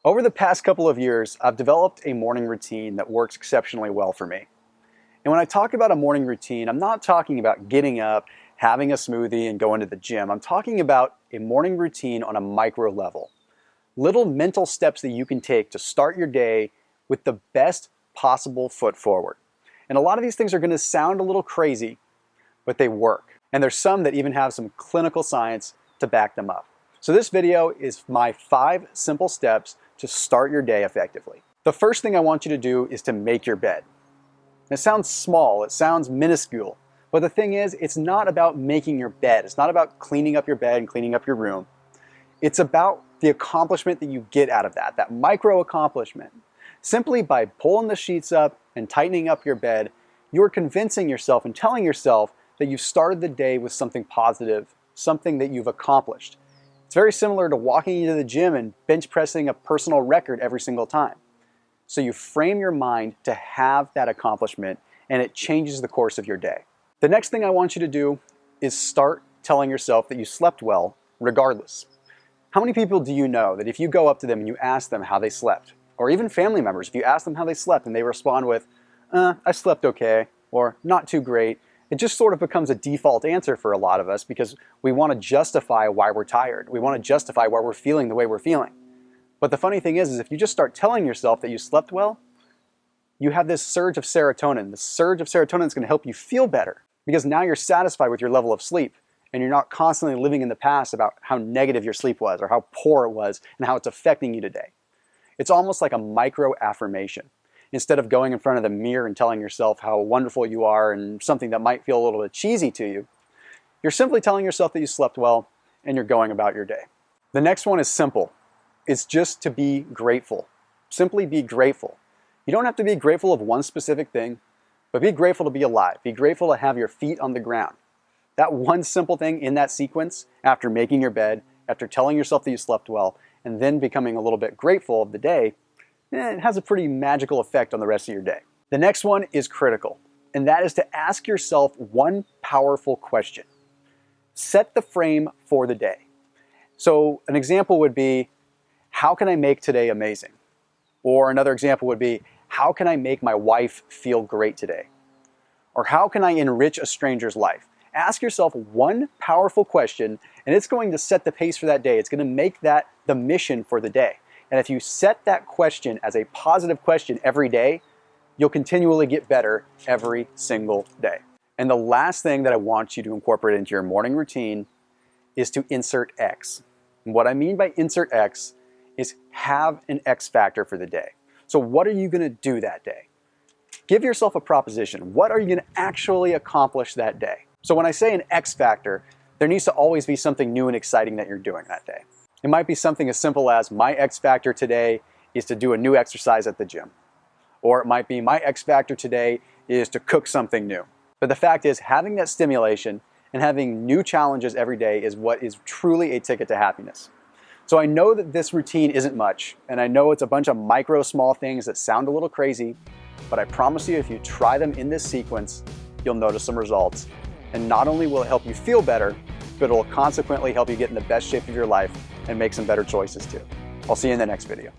Over the past couple of years, I've developed a morning routine that works exceptionally well for me. And when I talk about a morning routine, I'm not talking about getting up, having a smoothie, and going to the gym. I'm talking about a morning routine on a micro level. Little mental steps that you can take to start your day with the best possible foot forward. And a lot of these things are going to sound a little crazy, but they work. And there's some that even have some clinical science to back them up. So this video is my 5 simple steps to start your day effectively. The first thing I want you to do is to make your bed. It sounds small, it sounds minuscule, but the thing is, it's not about making your bed. It's not about cleaning up your bed and cleaning up your room. It's about the accomplishment that you get out of that micro accomplishment. Simply by pulling the sheets up and tightening up your bed, you're convincing yourself and telling yourself that you've started the day with something positive, something that you've accomplished. It's very similar to walking into the gym and bench pressing a personal record every single time. So you frame your mind to have that accomplishment, and it changes the course of your day. The next thing I want you to do is start telling yourself that you slept well regardless. How many people do you know that if you go up to them and you ask them how they slept, or even family members, if you ask them how they slept and they respond with, I slept okay, or not too great, it just sort of becomes a default answer for a lot of us because we want to justify why we're tired. We want to justify why we're feeling the way we're feeling. But the funny thing is if you just start telling yourself that you slept well, you have this surge of serotonin. The surge of serotonin is going to help you feel better because now you're satisfied with your level of sleep and you're not constantly living in the past about how negative your sleep was or how poor it was and how it's affecting you today. It's almost like a micro affirmation. Instead of going in front of the mirror and telling yourself how wonderful you are and something that might feel a little bit cheesy to you, you're simply telling yourself that you slept well and you're going about your day. The next one is simple. It's just to be grateful. Simply be grateful. You don't have to be grateful of one specific thing, but be grateful to be alive. Be grateful to have your feet on the ground. That one simple thing in that sequence, after making your bed, after telling yourself that you slept well, and then becoming a little bit grateful of the day, it has a pretty magical effect on the rest of your day. The next one is critical, and that is to ask yourself one powerful question. Set the frame for the day. So an example would be, how can I make today amazing? Or another example would be, how can I make my wife feel great today? Or how can I enrich a stranger's life? Ask yourself one powerful question, and it's going to set the pace for that day. It's going to make that the mission for the day. And if you set that question as a positive question every day, you'll continually get better every single day. And the last thing that I want you to incorporate into your morning routine is to insert X. And what I mean by insert X is have an X factor for the day. So what are you going to do that day? Give yourself a proposition. What are you going to actually accomplish that day? So when I say an X factor, there needs to always be something new and exciting that you're doing that day. It might be something as simple as my X factor today is to do a new exercise at the gym. Or it might be my X factor today is to cook something new. But the fact is, having that stimulation and having new challenges every day is what is truly a ticket to happiness. So I know that this routine isn't much, and I know it's a bunch of micro small things that sound a little crazy, but I promise you if you try them in this sequence, you'll notice some results. And not only will it help you feel better, but it will consequently help you get in the best shape of your life and make some better choices too. I'll see you in the next video.